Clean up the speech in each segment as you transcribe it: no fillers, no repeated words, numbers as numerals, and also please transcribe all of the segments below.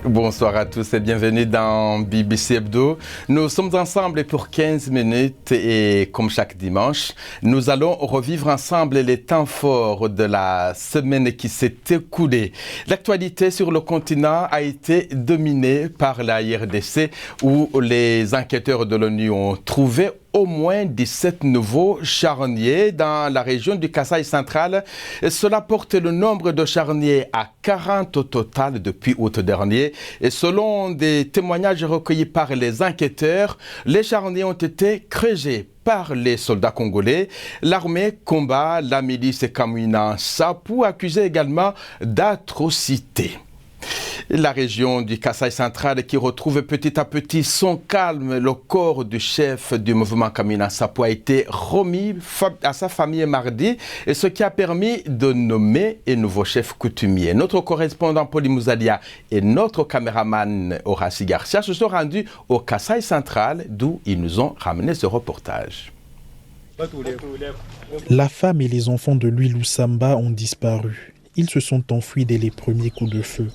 Bonsoir à tous et bienvenue dans BBC Hebdo. Nous sommes ensemble pour 15 minutes et comme chaque dimanche, nous allons revivre ensemble les temps forts de la semaine qui s'est écoulée. L'actualité sur le continent a été dominée par la RDC où les enquêteurs de l'ONU ont trouvé au moins 17 nouveaux charniers dans la région du Kasaï central. Cela porte le nombre de charniers à 40 au total depuis août dernier. Et selon des témoignages recueillis par les enquêteurs, les charniers ont été creusés par les soldats congolais. L'armée combat la milice Kamwina Nsapu, accusée également d'atrocités. La région du Kasaï central qui retrouve petit à petit son calme, le corps du chef du mouvement Kamwina Nsapu a été remis à sa famille mardi, et ce qui a permis de nommer un nouveau chef coutumier. Notre correspondant Paul Mouzalia et notre caméraman Horaci Garcia se sont rendus au Kasaï central, d'où ils nous ont ramené ce reportage. La femme et les enfants de Louis Lusamba ont disparu. Ils se sont enfuis dès les premiers coups de feu.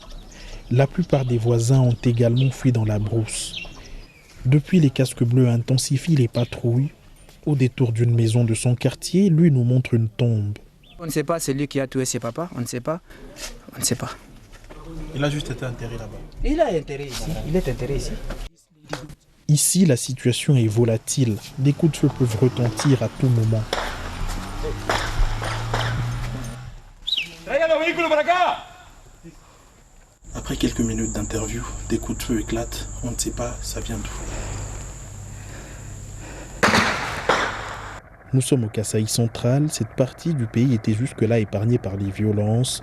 La plupart des voisins ont également fui dans la brousse. Depuis, les casques bleus intensifient les patrouilles. Au détour d'une maison de son quartier, lui nous montre une tombe. On ne sait pas, c'est lui qui a tué ses papas, on ne sait pas. On ne sait pas. Il a juste été enterré là-bas. Il est enterré ici. Il est enterré ici. Ici, la situation est volatile. Des coups de feu peuvent retentir à tout moment. Après quelques minutes d'interview, des coups de feu éclatent. On ne sait pas, ça vient d'où. Nous sommes au Kasaï central. Cette partie du pays était jusque-là épargnée par les violences.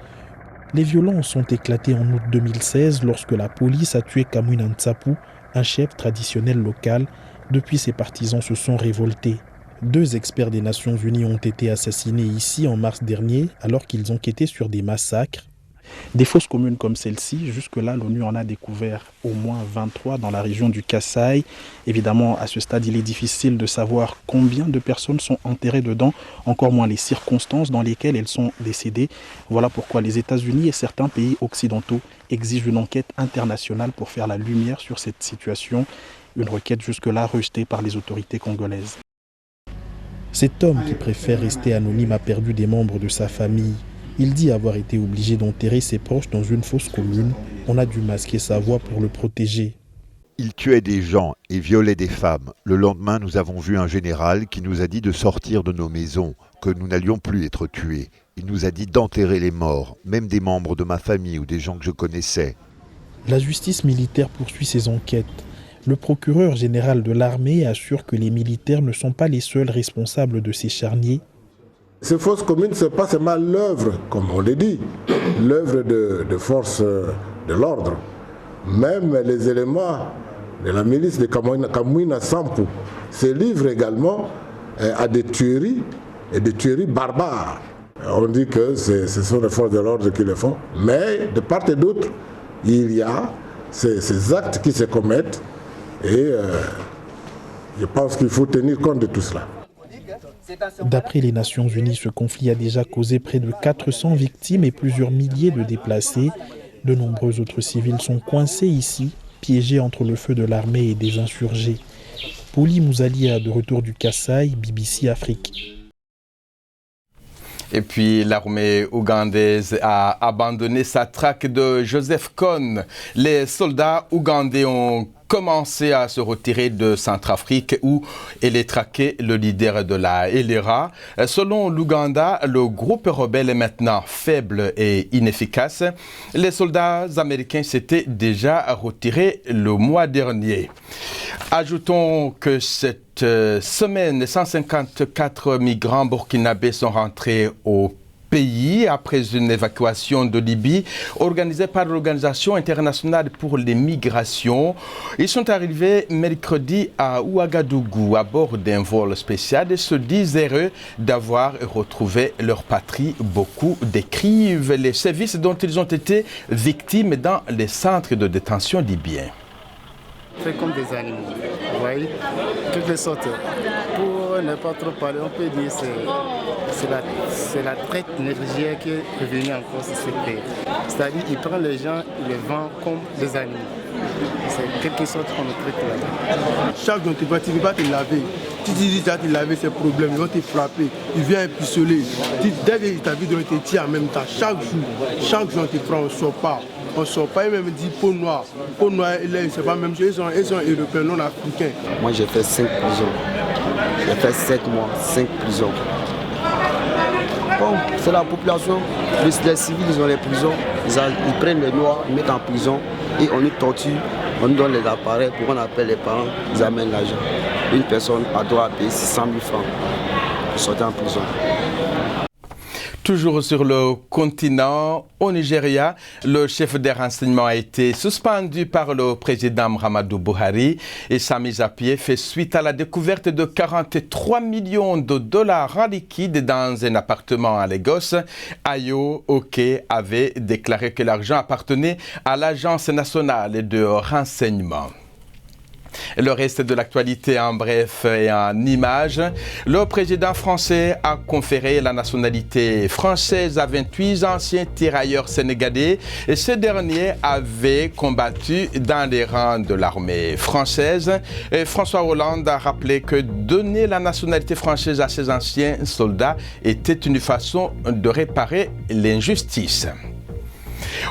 Les violences ont éclaté en août 2016 lorsque la police a tué Kamwina Nsapu, un chef traditionnel local. Depuis, ses partisans se sont révoltés. 2 experts des Nations Unies ont été assassinés ici en mars dernier alors qu'ils enquêtaient sur des massacres. Des fosses communes comme celle-ci, jusque-là, l'ONU en a découvert au moins 23 dans la région du Kasaï. Évidemment, à ce stade, il est difficile de savoir combien de personnes sont enterrées dedans, encore moins les circonstances dans lesquelles elles sont décédées. Voilà pourquoi les États-Unis et certains pays occidentaux exigent une enquête internationale pour faire la lumière sur cette situation, une requête jusque-là rejetée par les autorités congolaises. Cet homme qui préfère rester anonyme a perdu des membres de sa famille. Il dit avoir été obligé d'enterrer ses proches dans une fosse commune. On a dû masquer sa voix pour le protéger. Il tuait des gens et violait des femmes. Le lendemain, nous avons vu un général qui nous a dit de sortir de nos maisons, que nous n'allions plus être tués. Il nous a dit d'enterrer les morts, même des membres de ma famille ou des gens que je connaissais. La justice militaire poursuit ses enquêtes. Le procureur général de l'armée assure que les militaires ne sont pas les seuls responsables de ces charniers. Ces fosses communes, ce n'est pas seulement l'œuvre, comme on le dit, l'œuvre de forces de l'ordre. Même les éléments de la milice de Kamwina Nsapu se livrent également à des tueries, et des tueries barbares. On dit que ce sont les forces de l'ordre qui le font, mais de part et d'autre, il y a ces actes qui se commettent, et je pense qu'il faut tenir compte de tout cela. D'après les Nations Unies, ce conflit a déjà causé près de 400 victimes et plusieurs milliers de déplacés. De nombreux autres civils sont coincés ici, piégés entre le feu de l'armée et des insurgés. Paul Mouzalia, de retour du Kasaï, BBC Afrique. Et puis l'armée ougandaise a abandonné sa traque de Joseph Kone. Les soldats ougandais ont commencé à se retirer de Centrafrique où elle est traqué le leader de la LRA. Selon l'Ouganda, le groupe rebelle est maintenant faible et inefficace. Les soldats américains s'étaient déjà retirés le mois dernier. Ajoutons que cette semaine, 154 migrants burkinabés sont rentrés au pays après une évacuation de Libye organisée par l'Organisation internationale pour les migrations. Ils sont arrivés mercredi à Ouagadougou à bord d'un vol spécial et se disent heureux d'avoir retrouvé leur patrie. Beaucoup décrivent les services dont ils ont été victimes dans les centres de détention libyens. Fait comme des animaux, vous voyez, toutes les sortes. Pour on n'a pas trop parlé, on peut dire que c'est la traite négligée qui est revenue encore sur ce pays. C'est-à-dire qu'il prend les gens, il les vend comme des animaux. C'est quelque sorte qu'on traite là-bas. Chaque jour, tu ne peux pas te laver. Si tu dis que tu vas te laver, c'est problème. Ils vont te frapper. Ils viennent épiceler. Dès que tu as vu, ils te tirent en même temps. Chaque jour, on te prend, on ne sort pas. On ne sort pas, ils même dit peau noire. Peau noire, c'est pas la même chose. Ils sont européens, non africains. Moi, j'ai fait 5 prisons. J'ai fait 7 mois, 5 prisons. Bon, c'est la population. Les civils, ils ont les prisons. Ils prennent les noirs, ils mettent en prison. Et on nous torture, on nous donne les appareils pour qu'on appelle les parents, ils amènent l'argent. Une personne a droit à payer 600 000 francs pour sortir en prison. Toujours sur le continent, au Nigeria, le chef des renseignements a été suspendu par le président Muhammadu Buhari et sa mise à pied fait suite à la découverte de 43 millions de dollars en liquide dans un appartement à Lagos. Ayo Oke avait déclaré que l'argent appartenait à l'Agence nationale de renseignement. Le reste de l'actualité en bref et en images. Le président français a conféré la nationalité française à 28 anciens tirailleurs sénégalais. Et ces derniers avaient combattu dans les rangs de l'armée française. Et François Hollande a rappelé que donner la nationalité française à ces anciens soldats était une façon de réparer l'injustice.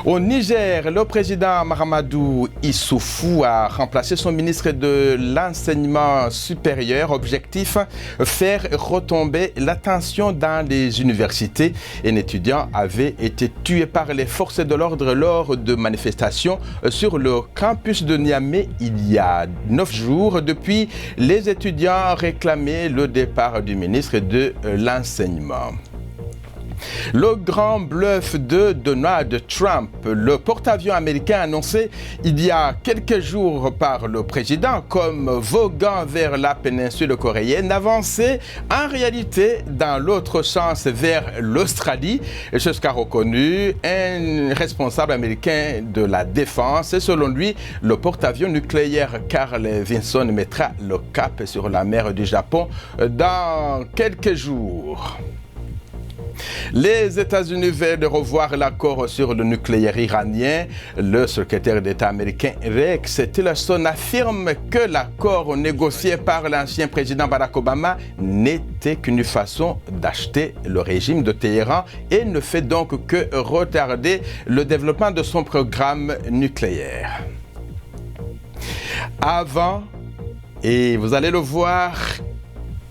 Au Niger, le président Mahamadou Issoufou a remplacé son ministre de l'enseignement supérieur. Objectif, faire retomber l'attention dans les universités. Un étudiant avait été tué par les forces de l'ordre lors de manifestations sur le campus de Niamey il y a 9 jours. Depuis, les étudiants réclamaient le départ du ministre de l'enseignement. Le grand bluff de Donald Trump, le porte-avions américain annoncé il y a quelques jours par le président comme voguant vers la péninsule coréenne, avançait en réalité dans l'autre sens vers l'Australie. C'est ce qu'a reconnu un responsable américain de la défense. Et selon lui, le porte-avions nucléaire Carl Vinson mettra le cap sur la mer du Japon dans quelques jours. Les États-Unis veulent revoir l'accord sur le nucléaire iranien. Le secrétaire d'État américain Rex Tillerson affirme que l'accord négocié par l'ancien président Barack Obama n'était qu'une façon d'acheter le régime de Téhéran et ne fait donc que retarder le développement de son programme nucléaire. Avant, et vous allez le voir,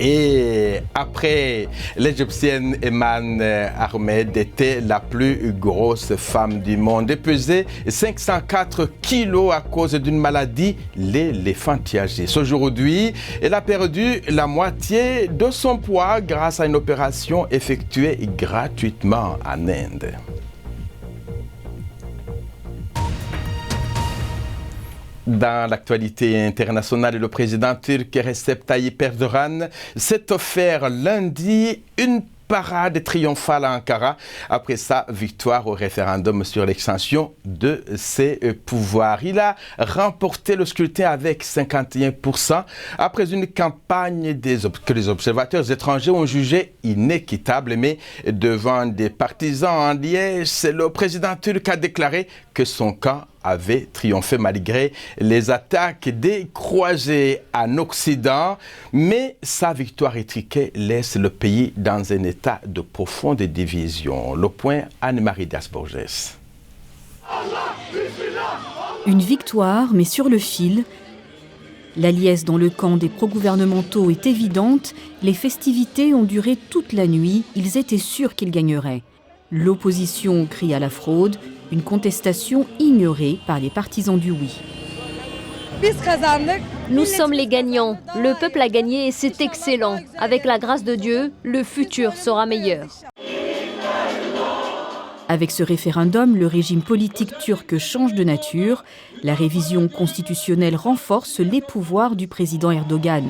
et après, l'Égyptienne Eman Ahmed était la plus grosse femme du monde. Elle pesait 504 kilos à cause d'une maladie, l'éléphantiasis. Aujourd'hui, elle a perdu la moitié de son poids grâce à une opération effectuée gratuitement en Inde. Dans l'actualité internationale, le président turc Recep Tayyip Erdogan s'est offert lundi une parade triomphale à Ankara après sa victoire au référendum sur l'extension de ses pouvoirs. Il a remporté le scrutin avec 51% après une campagne que les observateurs étrangers ont jugée inéquitable. Mais devant des partisans en liesse, le président turc a déclaré que son camp avait triomphé malgré les attaques des croisés en Occident. Mais sa victoire étriquée laisse le pays dans un état de profonde division. Le point, Anne-Marie Dasborges. Une victoire, mais sur le fil. La liesse dans le camp des pro-gouvernementaux est évidente. Les festivités ont duré toute la nuit. Ils étaient sûrs qu'ils gagneraient. L'opposition crie à la fraude, une contestation ignorée par les partisans du oui. Nous sommes les gagnants. Le peuple a gagné et c'est excellent. Avec la grâce de Dieu, le futur sera meilleur. Avec ce référendum, le régime politique turc change de nature. La révision constitutionnelle renforce les pouvoirs du président Erdogan.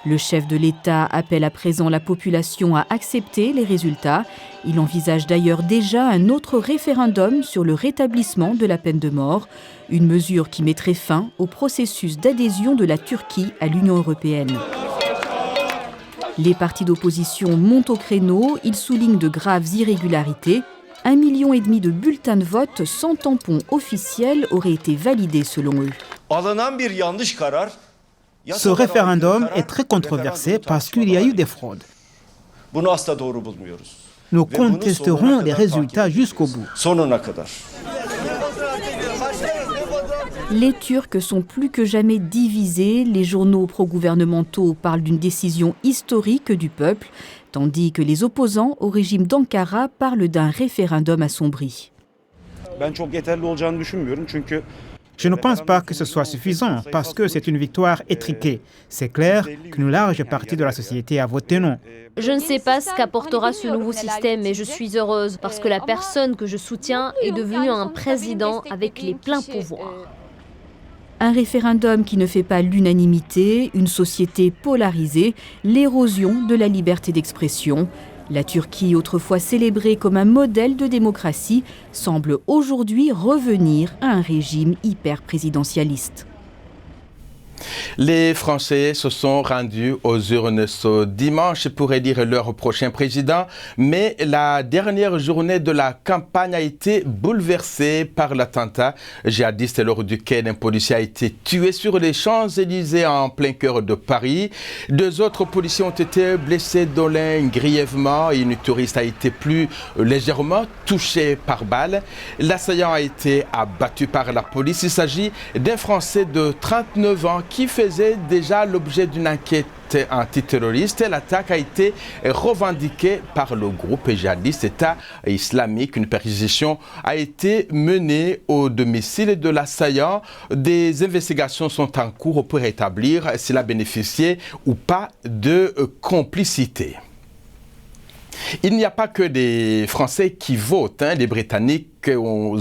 Le chef de l'État appelle à présent la population à accepter les résultats. Il envisage d'ailleurs déjà un autre référendum sur le rétablissement de la peine de mort, une mesure qui mettrait fin au processus d'adhésion de la Turquie à l'Union européenne. Les partis d'opposition montent au créneau, ils soulignent de graves irrégularités. 1,5 million de bulletins de vote sans tampon officiel auraient été validés selon eux. Ce référendum est très controversé parce qu'il y a eu des fraudes. Nous contesterons les résultats jusqu'au bout. Les Turcs sont plus que jamais divisés. Les journaux pro-gouvernementaux parlent d'une décision historique du peuple, tandis que les opposants au régime d'Ankara parlent d'un référendum assombri. Je ne pense pas que ce soit suffisant parce que c'est une victoire étriquée. C'est clair qu'une large partie de la société a voté non. Je ne sais pas ce qu'apportera ce nouveau système, mais je suis heureuse parce que la personne que je soutiens est devenue un président avec les pleins pouvoirs. Un référendum qui ne fait pas l'unanimité, une société polarisée, l'érosion de la liberté d'expression. La Turquie, autrefois célébrée comme un modèle de démocratie, semble aujourd'hui revenir à un régime hyper-présidentialiste. Les Français se sont rendus aux urnes ce dimanche pour élire leur prochain président, mais la dernière journée de la campagne a été bouleversée par l'attentat djihadiste lors duquel un policier a été tué sur les Champs-Élysées en plein cœur de Paris. 2 autres policiers ont été blessés, dont l'un grièvement, et une touriste a été plus légèrement touchée par balle. L'assaillant a été abattu par la police. Il s'agit d'un Français de 39 ans qui faisait déjà l'objet d'une enquête antiterroriste. L'attaque a été revendiquée par le groupe djihadiste État islamique. Une perquisition a été menée au domicile de l'assaillant. Des investigations sont en cours pour établir s'il a bénéficié ou pas de complicité. Il n'y a pas que des Français qui votent. Les Britanniques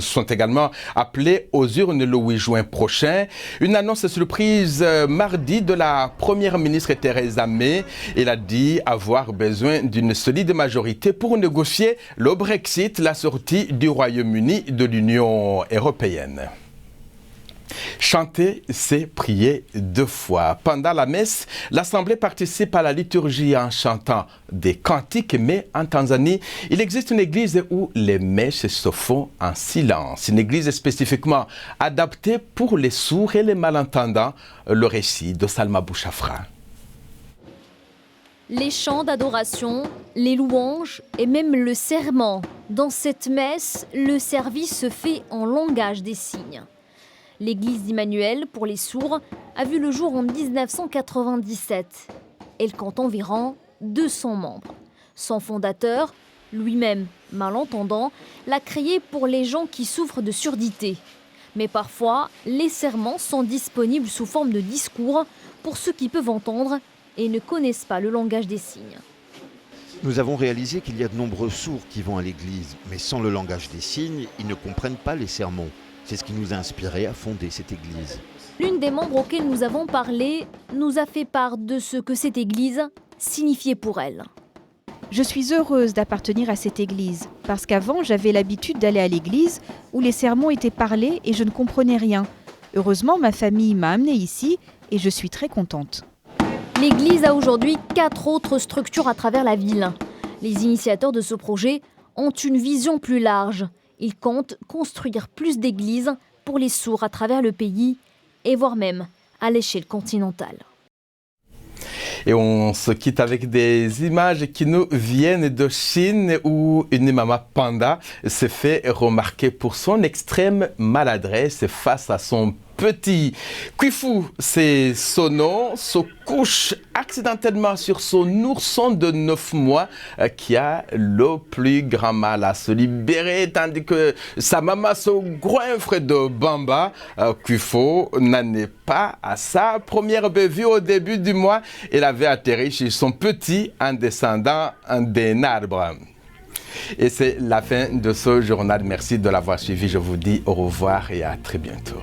sont également appelés aux urnes le 8 juin prochain. Une annonce surprise mardi de la première ministre Theresa May. Elle a dit avoir besoin d'une solide majorité pour négocier le Brexit, la sortie du Royaume-Uni de l'Union européenne. Chanter, c'est prier 2 fois. Pendant la messe, l'Assemblée participe à la liturgie en chantant des cantiques, mais en Tanzanie, il existe une église où les messes se font en silence. Une église spécifiquement adaptée pour les sourds et les malentendants. Le récit de Salma Bouchafra. Les chants d'adoration, les louanges et même le serment. Dans cette messe, le service se fait en langage des signes. L'église d'Emmanuel, pour les sourds, a vu le jour en 1997. Elle compte environ 200 membres. Son fondateur, lui-même malentendant, l'a créée pour les gens qui souffrent de surdité. Mais parfois, les serments sont disponibles sous forme de discours pour ceux qui peuvent entendre et ne connaissent pas le langage des signes. Nous avons réalisé qu'il y a de nombreux sourds qui vont à l'église, mais sans le langage des signes, ils ne comprennent pas les sermons. C'est ce qui nous a inspiré à fonder cette église. L'une des membres auxquels nous avons parlé nous a fait part de ce que cette église signifiait pour elle. Je suis heureuse d'appartenir à cette église, parce qu'avant j'avais l'habitude d'aller à l'église où les sermons étaient parlés et je ne comprenais rien. Heureusement, ma famille m'a amenée ici et je suis très contente. L'église a aujourd'hui 4 autres structures à travers la ville. Les initiateurs de ce projet ont une vision plus large. Ils comptent construire plus d'églises pour les sourds à travers le pays et voire même à l'échelle continentale. Et on se quitte avec des images qui nous viennent de Chine où une maman panda s'est fait remarquer pour son extrême maladresse face à son petit. Quifu, c'est son nom, se couche accidentellement sur son ourson de 9 mois qui a le plus grand mal à se libérer, tandis que sa maman se goinfre de bamba. Quifu n'en est pas à sa première bévue au début du mois. Elle avait atterri chez son petit en descendant d'un arbre. Et c'est la fin de ce journal. Merci de l'avoir suivi. Je vous dis au revoir et à très bientôt.